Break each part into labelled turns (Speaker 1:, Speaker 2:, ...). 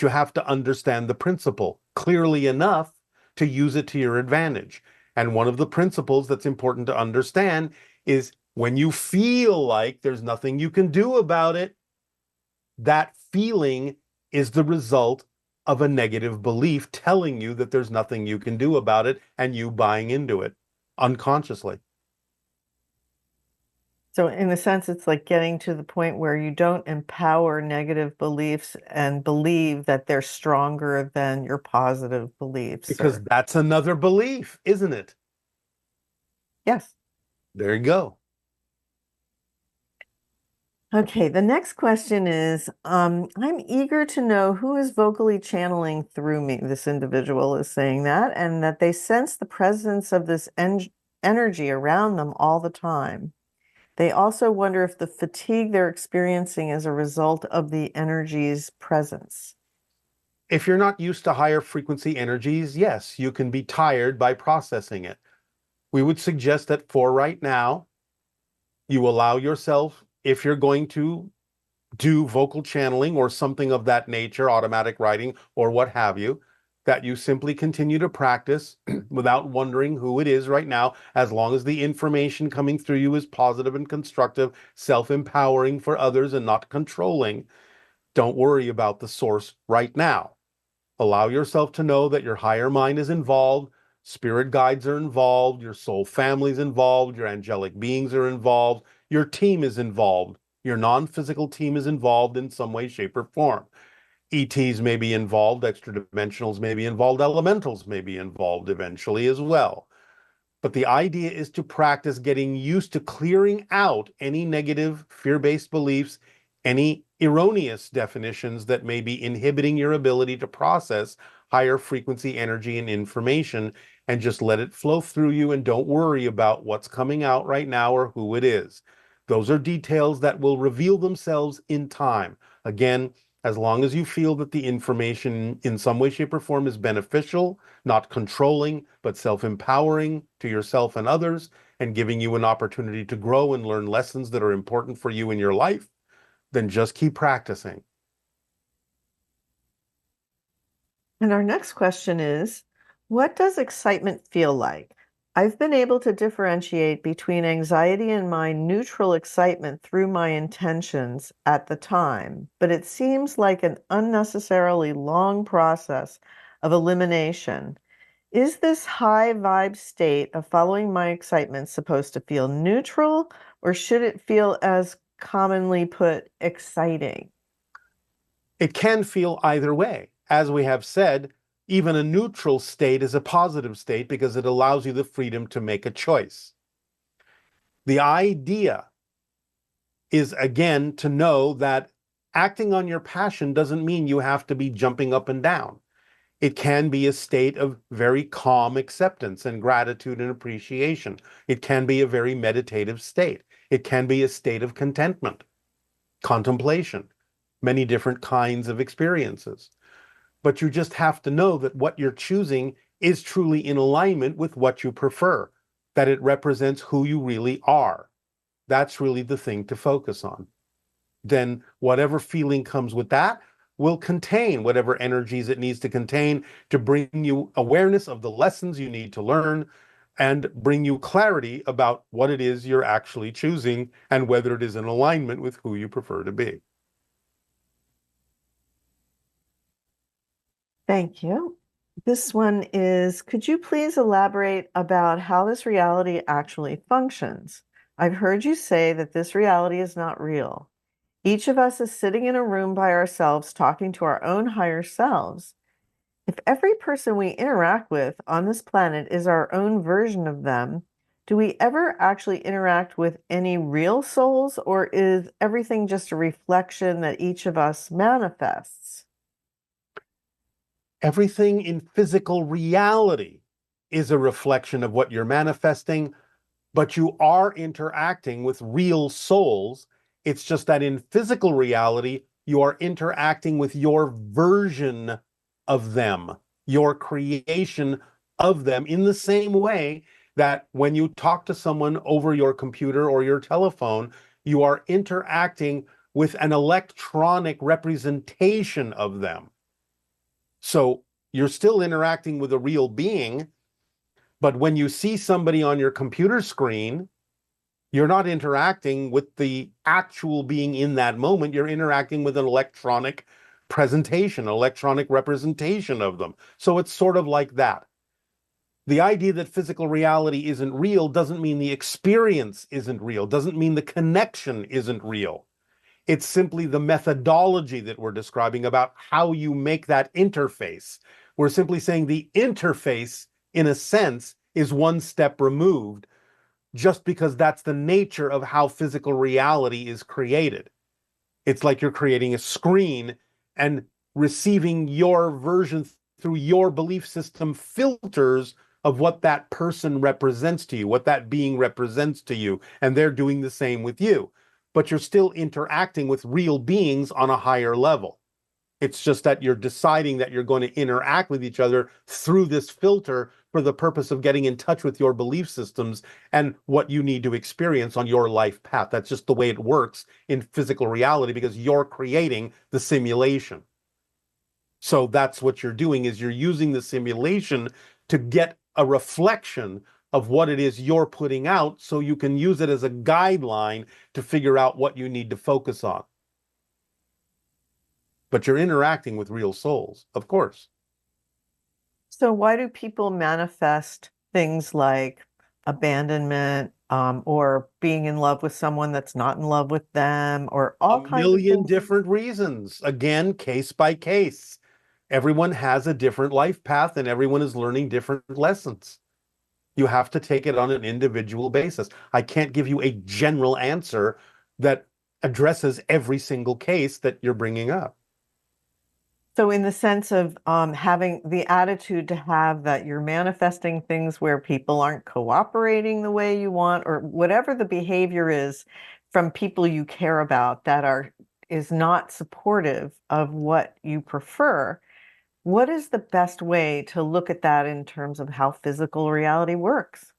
Speaker 1: You have to understand the principle clearly enough to use it to your advantage. And one of the principles that's important to understand is when you feel like there's nothing you can do about it, that feeling is the result of a negative belief telling you that there's nothing you can do about it and you buying into it unconsciously.
Speaker 2: So in a sense, it's like getting to the point where you don't empower negative beliefs and believe that they're stronger than your positive beliefs
Speaker 1: Because
Speaker 2: or
Speaker 1: that's another belief, isn't it?
Speaker 2: yes.
Speaker 1: There you go.
Speaker 2: Okay, the next question is, I'm eager to know who is vocally channeling through me. This individual is saying that, and that they sense the presence of this energy around them all the time. They also wonder if the fatigue they're experiencing is a result of the energy's presence.
Speaker 1: If you're not used to higher frequency energies, yes, you can be tired by processing it. We would suggest that for right now, you allow yourself, if you're going to do vocal channeling or something of that nature, automatic writing or what have you, that you simply continue to practice without wondering who it is right now, as long as the information coming through you is positive and constructive, self-empowering for others and not controlling. Don't worry about the source right now. Allow yourself to know that your higher mind is involved, spirit guides are involved, your soul family is involved, your angelic beings are involved, your team is involved, your non-physical team is involved in some way, shape, or form. ETs may be involved, extra dimensionals may be involved, elementals may be involved eventually as well. But the idea is to practice getting used to clearing out any negative fear-based beliefs, any erroneous definitions that may be inhibiting your ability to process higher frequency energy and information, and just let it flow through you and don't worry about what's coming out right now or who it is. Those are details that will reveal themselves in time. Again, as long as you feel that the information in some way, shape, or form is beneficial, not controlling, but self-empowering to yourself and others, and giving you an opportunity to grow and learn lessons that are important for you in your life, then just keep practicing.
Speaker 2: And our next question is, what does excitement feel like? I've been able to differentiate between anxiety and my neutral excitement through my intentions at the time, but it seems like an unnecessarily long process of elimination. Is this high vibe state of following my excitement supposed to feel neutral, or should it feel, as commonly put, exciting?
Speaker 1: It can feel either way. As we have said, even a neutral state is a positive state because it allows you the freedom to make a choice. The idea is, again, to know that acting on your passion doesn't mean you have to be jumping up and down. It can be a state of very calm acceptance and gratitude and appreciation. It can be a very meditative state. It can be a state of contentment, contemplation, many different kinds of experiences. But you just have to know that what you're choosing is truly in alignment with what you prefer, that it represents who you really are. That's really the thing to focus on. Then whatever feeling comes with that will contain whatever energies it needs to contain to bring you awareness of the lessons you need to learn and bring you clarity about what it is you're actually choosing and whether it is in alignment with who you prefer to be.
Speaker 2: Thank you. This one is, could you please elaborate about how this reality actually functions? I've heard you say that this reality is not real. Each of us is sitting in a room by ourselves talking to our own higher selves. If every person we interact with on this planet is our own version of them, do we ever actually interact with any real souls, or is everything just a reflection that each of us manifests?
Speaker 1: Everything in physical reality is a reflection of what you're manifesting, but you are interacting with real souls. It's just that in physical reality, you are interacting with your version of them, your creation of them, in the same way that when you talk to someone over your computer or your telephone, you are interacting with an electronic representation of them. So you're still interacting with a real being, but when you see somebody on your computer screen, you're not interacting with the actual being in that moment. You're interacting with an electronic presentation, an electronic representation of them. So it's sort of like that. The idea that physical reality isn't real doesn't mean the experience isn't real, doesn't mean the connection isn't real. It's simply the methodology that we're describing about how you make that interface. We're simply saying the interface, in a sense, is one step removed, just because that's the nature of how physical reality is created. It's like you're creating a screen and receiving your version through your belief system filters of what that person represents to you, what that being represents to you, and they're doing the same with you. But you're still interacting with real beings on a higher level. It's just that you're deciding that you're going to interact with each other through this filter for the purpose of getting in touch with your belief systems and what you need to experience on your life path. That's just the way it works in physical reality because you're creating the simulation. So that's what you're doing is you're using the simulation to get a reflection of what it is you're putting out so you can use it as a guideline to figure out what you need to focus on. But you're interacting with real souls, of course.
Speaker 2: So why do people manifest things like abandonment, or being in love with someone that's not in love with them, or
Speaker 1: A
Speaker 2: all kinds of
Speaker 1: million
Speaker 2: things?
Speaker 1: different reasons. Again, case by case. Everyone has a different life path and everyone is learning different lessons. You have to take it on an individual basis. I can't give you a general answer that addresses every single case that you're bringing up.
Speaker 2: So in the sense of having the attitude to have that you're manifesting things where people aren't cooperating the way you want, or whatever the behavior is from people you care about that are is not supportive of what you prefer, what is the best way to look at that in terms of how physical reality works?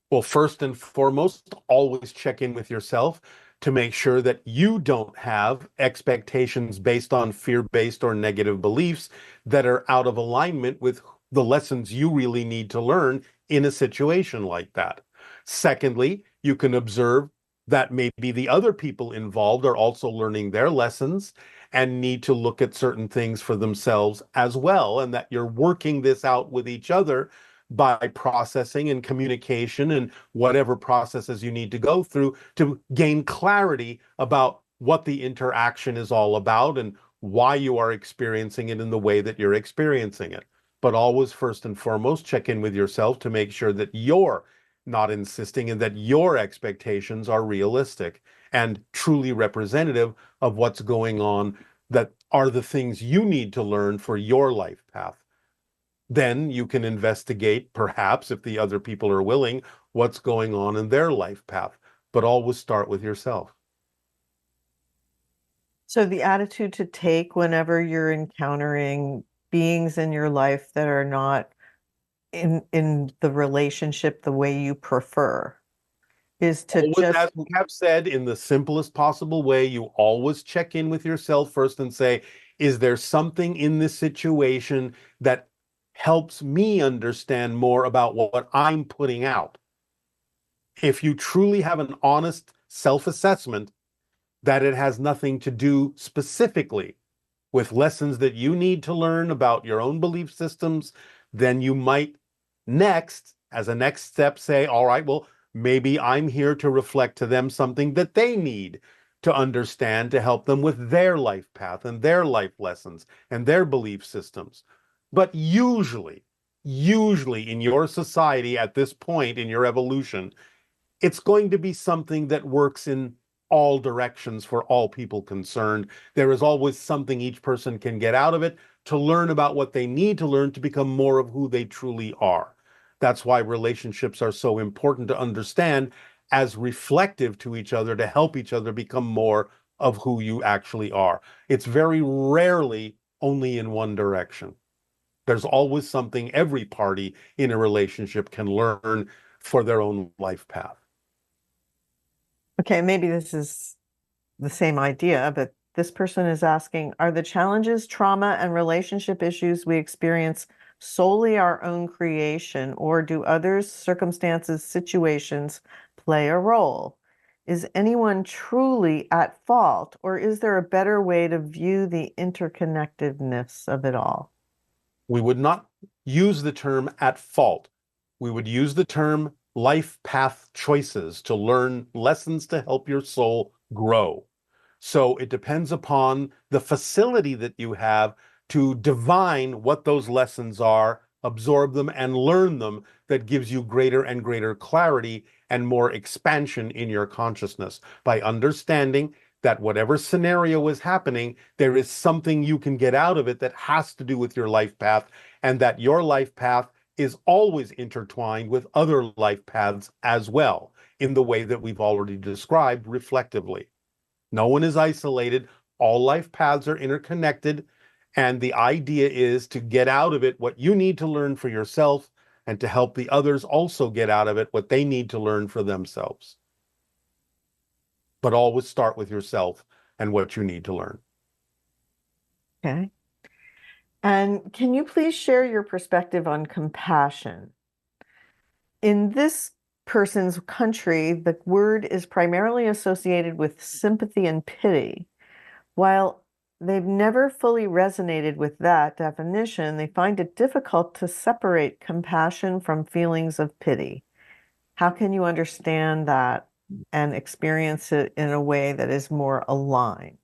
Speaker 1: Well, first and foremost, always check in with yourself to make sure that you don't have expectations based on fear-based or negative beliefs that are out of alignment with the lessons you really need to learn in a situation like that. Secondly, you can observe that maybe the other people involved are also learning their lessons and need to look at certain things for themselves as well, and that you're working this out with each other by processing and communication and whatever processes you need to go through to gain clarity about what the interaction is all about and why you are experiencing it in the way that you're experiencing it. But always, first and foremost, check in with yourself to make sure that you're not insisting and that your expectations are realistic and truly representative of what's going on, that are the things you need to learn for your life path. Then you can investigate, perhaps, if the other people are willing, what's going on in their life path. But always start with yourself.
Speaker 2: So the attitude to take whenever you're encountering beings in your life that are not in the relationship the way you prefer is to
Speaker 1: Always,
Speaker 2: just
Speaker 1: as we have said, in the simplest possible way, you always check in with yourself first and say, is there something in this situation that helps me understand more about what I'm putting out? If you truly have an honest self-assessment that it has nothing to do specifically with lessons that you need to learn about your own belief systems, then you might next, as a next step, say, all right, well, maybe I'm here to reflect to them something that they need to understand to help them with their life path and their life lessons and their belief systems. But usually in your society at this point in your evolution, it's going to be something that works in all directions for all people concerned. There is always something each person can get out of it to learn about what they need to learn to become more of who they truly are. That's why relationships are so important to understand as reflective to each other to help each other become more of who you actually are. It's very rarely only in one direction. There's always something every party in a relationship can learn for their own life path.
Speaker 2: okay, maybe this is the same idea, but This person is asking, are the challenges, trauma, and relationship issues we experience solely our own creation, or do others, circumstances, situations play a role? Is anyone truly at fault, or is there a better way to view the interconnectedness of it all?
Speaker 1: We would not use the term at fault. We would use the term life path choices to learn lessons to help your soul grow. So it depends upon the facility that you have to divine what those lessons are, absorb them, and learn them that gives you greater and greater clarity and more expansion in your consciousness by understanding that whatever scenario is happening, there is something you can get out of it that has to do with your life path, and that your life path is always intertwined with other life paths as well, in the way that we've already described reflectively. No one is isolated. All life paths are interconnected. And the idea is to get out of it what you need to learn for yourself and to help the others also get out of it what they need to learn for themselves. But always start with yourself and what you need to learn.
Speaker 2: Okay. And can you please share your perspective on compassion? In this person's country, the word is primarily associated with sympathy and pity. While they've never fully resonated with that definition, they find it difficult to separate compassion from feelings of pity. How can you understand that and experience it in a way that is more aligned?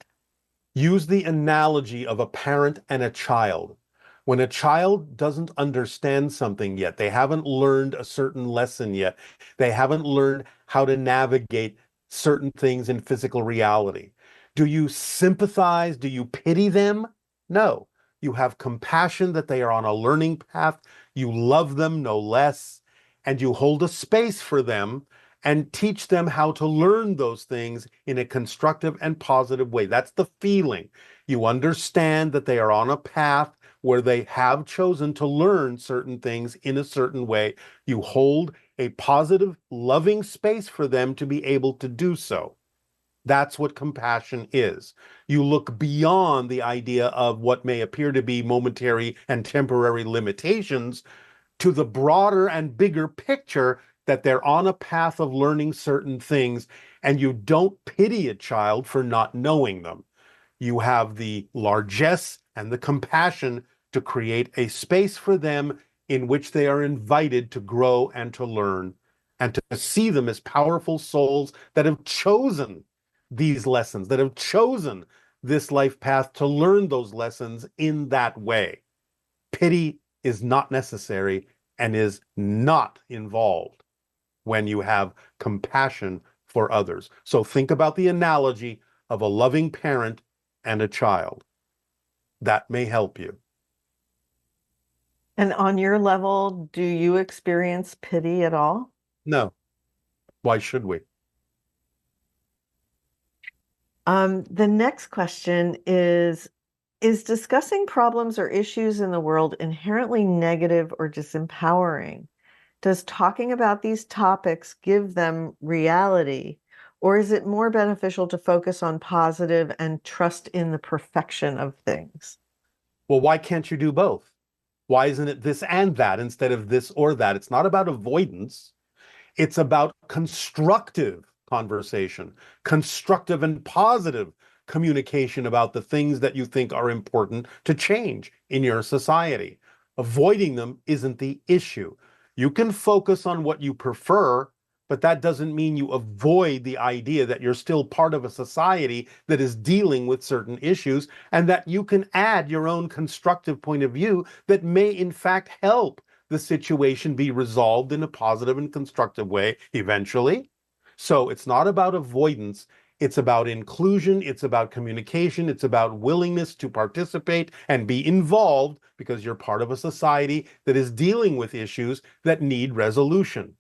Speaker 1: Use the analogy of a parent and a child. When a child doesn't understand something yet, they haven't learned a certain lesson yet, they haven't learned how to navigate certain things in physical reality. Do you sympathize? Do you pity them? No. You have compassion that they are on a learning path. You love them no less, and you hold a space for them and teach them how to learn those things in a constructive and positive way. That's the feeling. You understand that they are on a path where they have chosen to learn certain things in a certain way. You hold a positive, loving space for them to be able to do so. That's what compassion is. You look beyond the idea of what may appear to be momentary and temporary limitations to the broader and bigger picture that they're on a path of learning certain things, and you don't pity a child for not knowing them. You have the largesse and the compassion to create a space for them in which they are invited to grow and to learn, and to see them as powerful souls that have chosen these lessons, that have chosen this life path to learn those lessons in that way. Pity is not necessary and is not involved when you have compassion for others. So think about the analogy of a loving parent and a child. That may help you.
Speaker 2: And on your level, do you experience pity at all?
Speaker 1: No. Why should we?
Speaker 2: The next question is discussing problems or issues in the world inherently negative or disempowering? Does talking about these topics give them reality, or is it more beneficial to focus on positive and trust in the perfection of things?
Speaker 1: Well, why can't you do both? Why isn't it this and that instead of this or that? It's not about avoidance. It's about constructive conversation, constructive and positive communication about the things that you think are important to change in your society. Avoiding them isn't the issue. You can focus on what you prefer, but that doesn't mean you avoid the idea that you're still part of a society that is dealing with certain issues, and that you can add your own constructive point of view that may in fact help the situation be resolved in a positive and constructive way eventually. So it's not about avoidance. It's about inclusion. It's about communication. It's about willingness to participate and be involved because you're part of a society that is dealing with issues that need resolution.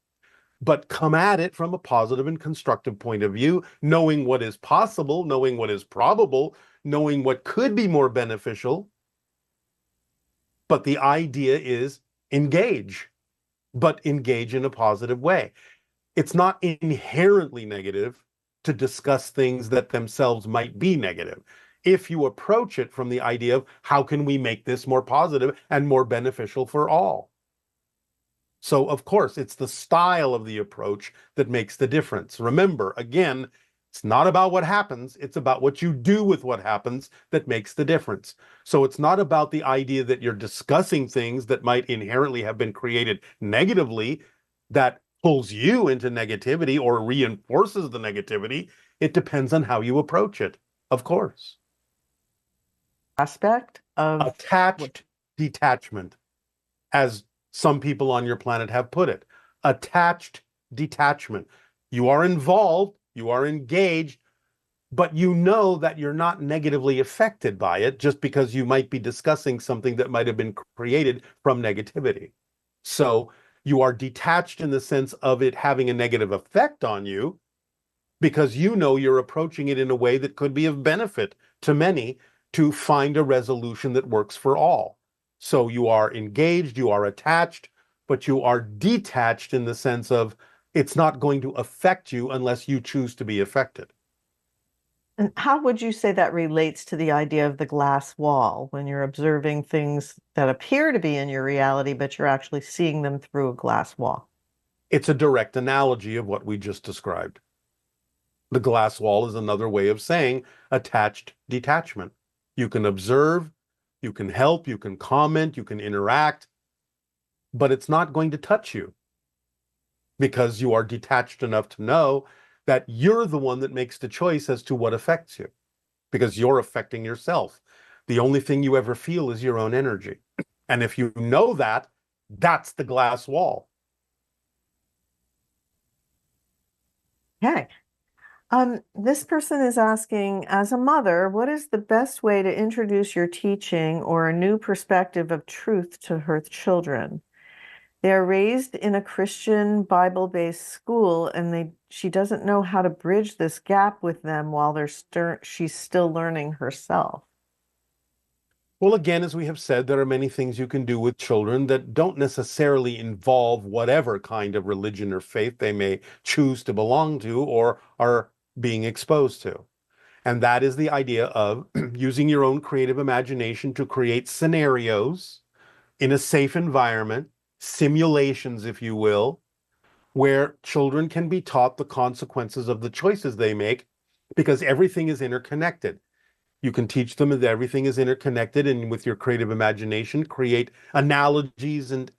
Speaker 1: But come at it from a positive and constructive point of view, knowing what is possible, knowing what is probable, knowing what could be more beneficial. But the idea is engage, but engage in a positive way. It's not inherently negative to discuss things that themselves might be negative. if you approach it from the idea of how can we make this more positive and more beneficial for all. So, of course, it's the style of the approach that makes the difference. Remember, again, it's not about what happens, it's about what you do with what happens that makes the difference. So, it's not about the idea that you're discussing things that might inherently have been created negatively that pulls you into negativity or reinforces the negativity. It depends on how you approach it, of course.
Speaker 2: Aspect of what?
Speaker 1: Attached detachment, as some people on your planet have put it. Attached detachment. You are involved, you are engaged, but you know that you're not negatively affected by it just because you might be discussing something that might have been created from negativity. So you are detached in the sense of it having a negative effect on you because you know you're approaching it in a way that could be of benefit to many to find a resolution that works for all. So you are engaged, you are attached, but you are detached in the sense of it's not going to affect you unless you choose to be affected.
Speaker 2: And how would you say that relates to the idea of the glass wall when you're observing things that appear to be in your reality, but you're actually seeing them through a glass wall?
Speaker 1: It's a direct analogy of what we just described. The glass wall is another way of saying attached detachment. You can observe, you can help, you can comment, you can interact, but it's not going to touch you because you are detached enough to know that you're the one that makes the choice as to what affects you because you're affecting yourself. The only thing you ever feel is your own energy. And if you know that, that's the glass wall.
Speaker 2: Okay. This person is asking, as a mother, what is the best way to introduce your teaching or a new perspective of truth to her children? They are raised in a Christian Bible-based school, and she doesn't know how to bridge this gap with them while she's still learning herself.
Speaker 1: Well, again, as we have said, there are many things you can do with children that don't necessarily involve whatever kind of religion or faith they may choose to belong to or are being exposed to. And that is the idea of using your own creative imagination to create scenarios in a safe environment, simulations, if you will, where children can be taught the consequences of the choices they make because everything is interconnected. You can teach them that everything is interconnected and with your creative imagination, create analogies and,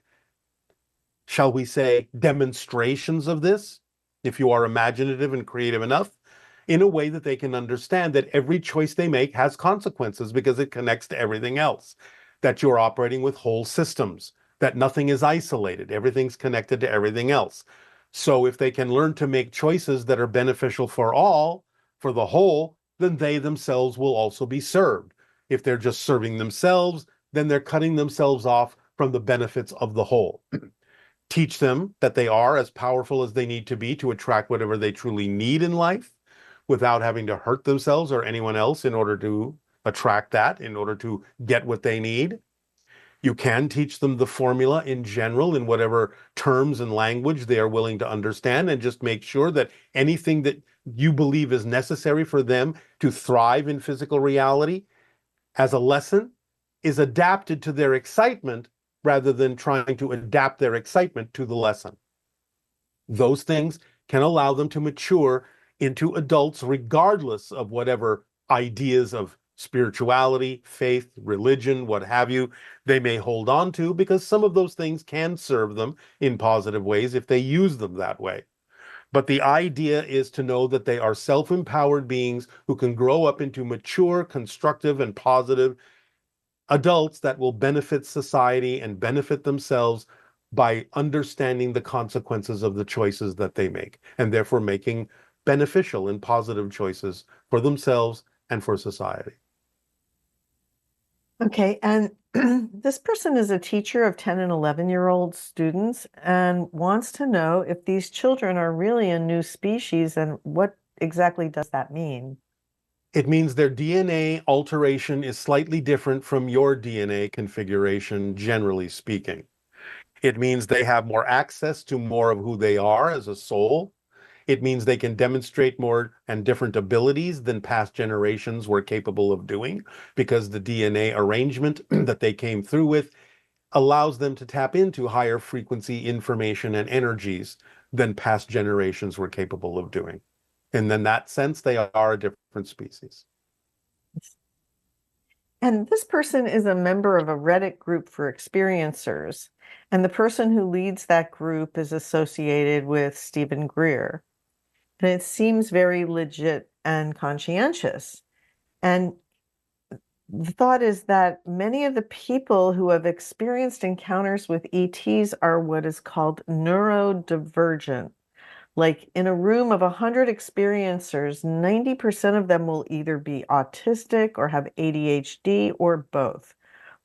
Speaker 1: shall we say, demonstrations of this, if you are imaginative and creative enough, in a way that they can understand that every choice they make has consequences because it connects to everything else, that you're operating with whole systems, that nothing is isolated, everything's connected to everything else. So if they can learn to make choices that are beneficial for all, for the whole, then they themselves will also be served. If they're just serving themselves, then they're cutting themselves off from the benefits of the whole. Teach them that they are as powerful as they need to be to attract whatever they truly need in life without having to hurt themselves or anyone else in order to attract that, in order to get what they need. You can teach them the formula in general in whatever terms and language they are willing to understand, and just make sure that anything that you believe is necessary for them to thrive in physical reality as a lesson is adapted to their excitement rather than trying to adapt their excitement to the lesson. Those things can allow them to mature into adults regardless of whatever ideas of spirituality, faith, religion, what have you, they may hold on to, because some of those things can serve them in positive ways if they use them that way. But the idea is to know that they are self-empowered beings who can grow up into mature, constructive, and positive adults that will benefit society and benefit themselves by understanding the consequences of the choices that they make, and therefore making beneficial and positive choices for themselves and for society.
Speaker 2: Okay, and this person is a teacher of 10 and 11-year-old students and wants to know if these children are really a new species and what exactly does that mean?
Speaker 1: It means their DNA alteration is slightly different from your DNA configuration, generally speaking. It means they have more access to more of who they are as a soul. It means they can demonstrate more and different abilities than past generations were capable of doing, because the DNA arrangement that they came through with allows them to tap into higher frequency information and energies than past generations were capable of doing. And in that sense, they are a different species.
Speaker 2: And this person is a member of a Reddit group for experiencers. And the person who leads that group is associated with Stephen Greer. And it seems very legit and conscientious. And the thought is that many of the people who have experienced encounters with ETs are what is called neurodivergent. Like in a room of 100 experiencers, 90% of them will either be autistic or have ADHD or both.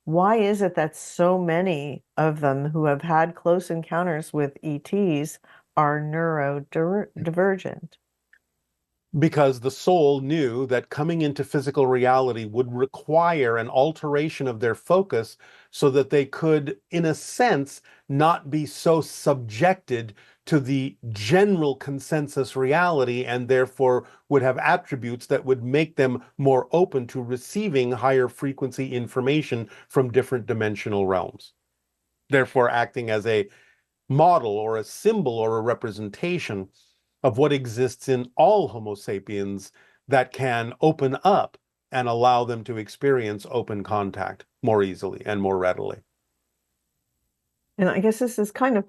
Speaker 2: Why is it that so many of them who have had close encounters with ETs are neurodivergent?
Speaker 1: Because the soul knew that coming into physical reality would require an alteration of their focus so that they could, in a sense, not be so subjected to the general consensus reality, and therefore would have attributes that would make them more open to receiving higher frequency information from different dimensional realms, therefore acting as a model or a symbol or a representation of what exists in all Homo sapiens that can open up and allow them to experience open contact more easily and more readily.
Speaker 2: And I guess this is kind of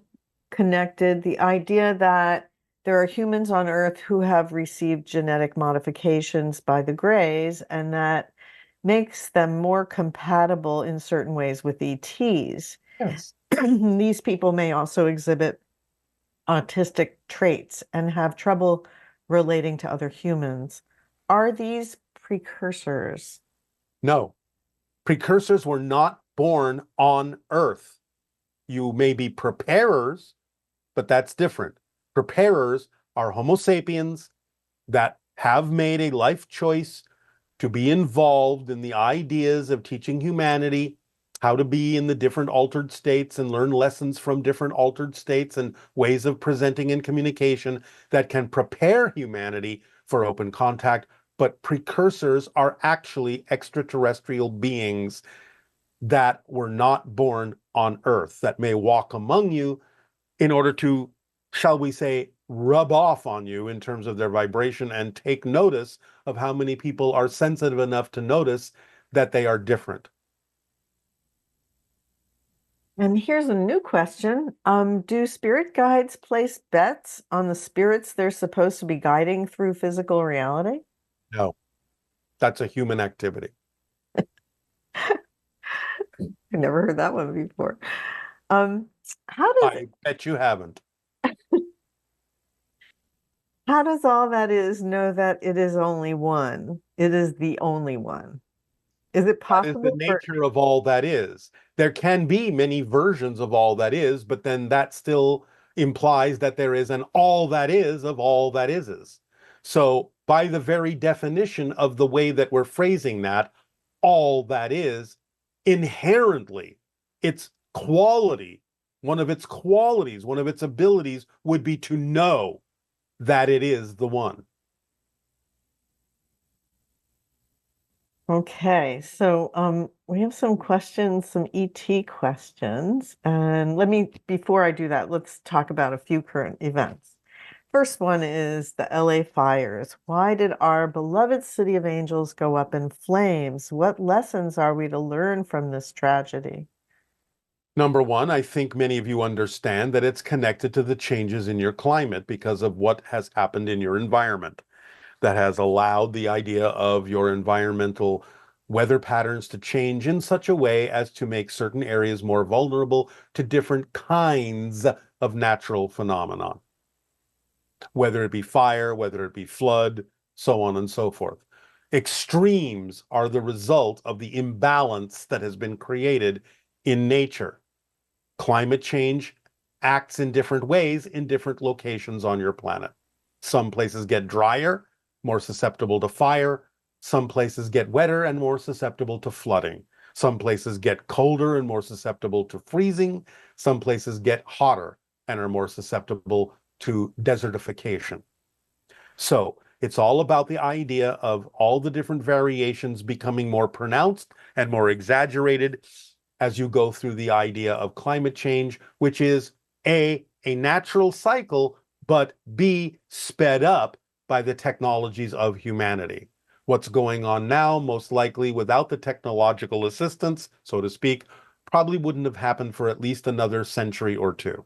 Speaker 2: connected. The idea that there are humans on Earth who have received genetic modifications by the Greys, and that makes them more compatible in certain ways with ETs.
Speaker 1: Yes.
Speaker 2: These people may also exhibit autistic traits and have trouble relating to other humans. Are these precursors?
Speaker 1: No, precursors were not born on Earth. You may be preparers, but that's different. Preparers are Homo sapiens that have made a life choice to be involved in the ideas of teaching humanity how to be in the different altered states and learn lessons from different altered states and ways of presenting and communication that can prepare humanity for open contact. But precursors are actually extraterrestrial beings that were not born on Earth, that may walk among you in order to, shall we say, rub off on you in terms of their vibration and take notice of how many people are sensitive enough to notice that they are different.
Speaker 2: And here's a new question. Do spirit guides place bets on the spirits they're supposed to be guiding through physical reality?
Speaker 1: No, that's a human activity.
Speaker 2: I've never heard that one before. Um, how does
Speaker 1: I bet you haven't.
Speaker 2: how does all that is know that it is only one? It is the only one. Is it
Speaker 1: That is the
Speaker 2: possible for
Speaker 1: nature of all that is. There can be many versions of all that is, but then that still implies that there is an all that is of all that is. So, by the very definition of the way that we're phrasing that, all that is, inherently, its quality, one of its qualities, one of its abilities would be to know that it is the one.
Speaker 2: Okay, so we have some questions, some ET questions. And before I do that, let's talk about a few current events. First one is the LA fires. Why did our beloved City of Angels go up in flames? What lessons are we to learn from this tragedy?
Speaker 1: Number one, I think many of you understand that it's connected to the changes in your climate because of what has happened in your environment that has allowed the idea of your environmental weather patterns to change in such a way as to make certain areas more vulnerable to different kinds of natural phenomenon, whether it be fire, whether it be flood, so on and so forth. Extremes are the result of the imbalance that has been created in nature. Climate change acts in different ways in different locations on your planet. Some places get drier, more susceptible to fire. Some places get wetter and more susceptible to flooding. Some places get colder and more susceptible to freezing. Some places get hotter and are more susceptible to desertification. So it's all about the idea of all the different variations becoming more pronounced and more exaggerated as you go through the idea of climate change, which is a natural cycle, but B, sped up by the technologies of humanity. What's going on now, most likely without the technological assistance, so to speak, probably wouldn't have happened for at least another century or two.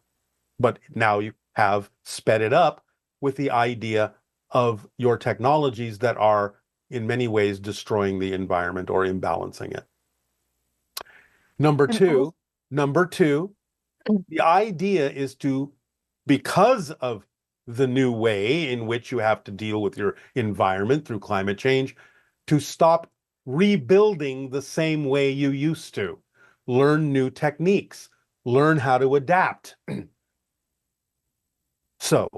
Speaker 1: But now you have sped it up with the idea of your technologies that are in many ways destroying the environment or imbalancing it. Number
Speaker 2: And also,
Speaker 1: two, number two, the idea is to, because of the new way in which you have to deal with your environment through climate change, to stop rebuilding the same way you used to. Learn new techniques, learn how to adapt. So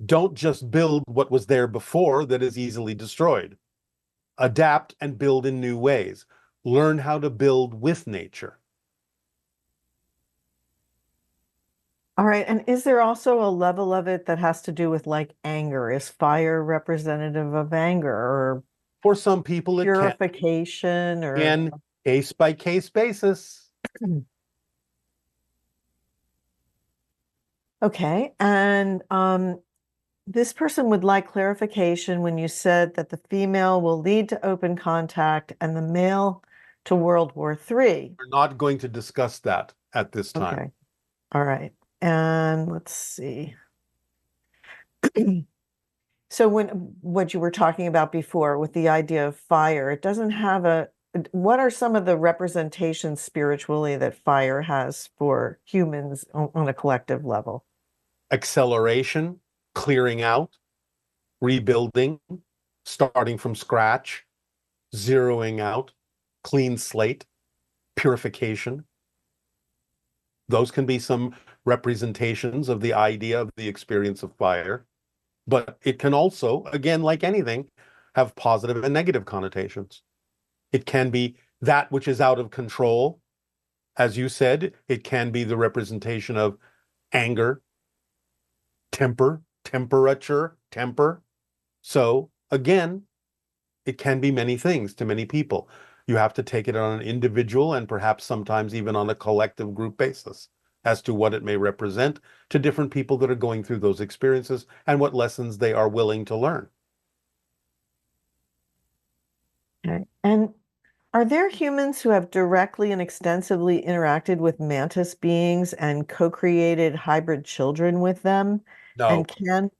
Speaker 1: don't just build what was there before that is easily destroyed. Adapt and build in new ways. Learn how to build with nature.
Speaker 2: all right. And is there also a level of it that has to do with like anger? Is fire representative of anger or
Speaker 1: For some people, it can
Speaker 2: purification
Speaker 1: be
Speaker 2: or
Speaker 1: on case by case basis.
Speaker 2: okay. And this person would like clarification when you said that the female will lead to open contact and the male to World War III.
Speaker 1: We're not going to discuss that at this time.
Speaker 2: Okay. All right. And let's see. So when what you were talking about before with the idea of fire, it doesn't have a what are some of the representations spiritually that fire has for humans on a collective level?
Speaker 1: Acceleration, clearing out, rebuilding, starting from scratch, zeroing out, clean slate, purification. Those can be some representations of the idea of the experience of fire. But it can also, again, like anything, have positive and negative connotations. It can be that which is out of control. As you said, it can be the representation of anger, temper, temperature, temper. So again, it can be many things to many people. You have to take it on an individual and perhaps sometimes even on a collective group basis as to what it may represent to different people that are going through those experiences and what lessons they are willing to learn.
Speaker 2: Okay. And are there humans who have directly and extensively interacted with mantis beings and co-created hybrid children with them?
Speaker 1: No.
Speaker 2: And can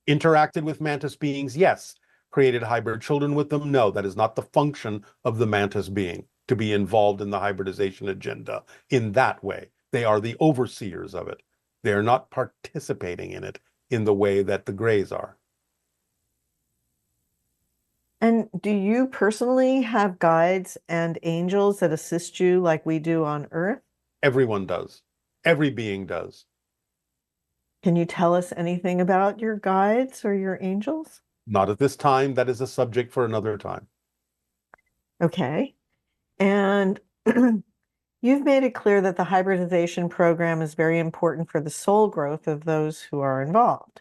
Speaker 1: Interacted with mantis beings, yes. Created hybrid children with them, no. That is not the function of the mantis being to be involved in the hybridization agenda in that way. They are the overseers of it. They are not participating in it in the way that the grays are.
Speaker 2: and do you personally have guides and angels that assist you like we do on Earth?
Speaker 1: Everyone does. Every being does.
Speaker 2: Can you tell us anything about your guides or your angels?
Speaker 1: Not at this time. That is a subject for another time.
Speaker 2: Okay. And you've made it clear that the hybridization program is very important for the soul growth of those who are involved.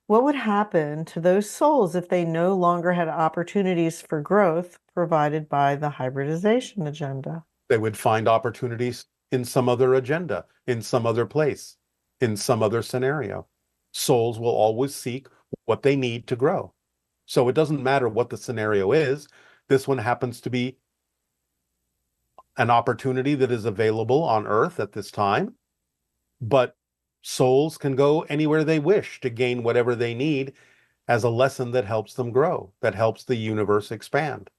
Speaker 2: What would happen to those souls if they no longer had opportunities for growth provided by the hybridization agenda?
Speaker 1: They would find opportunities in some other agenda, in some other place, in some other scenario. Souls will always seek what they need to grow. So it doesn't matter what the scenario is. This one happens to be an opportunity that is available on Earth at this time, but souls can go anywhere they wish to gain whatever they need as a lesson that helps them grow, that helps the universe expand.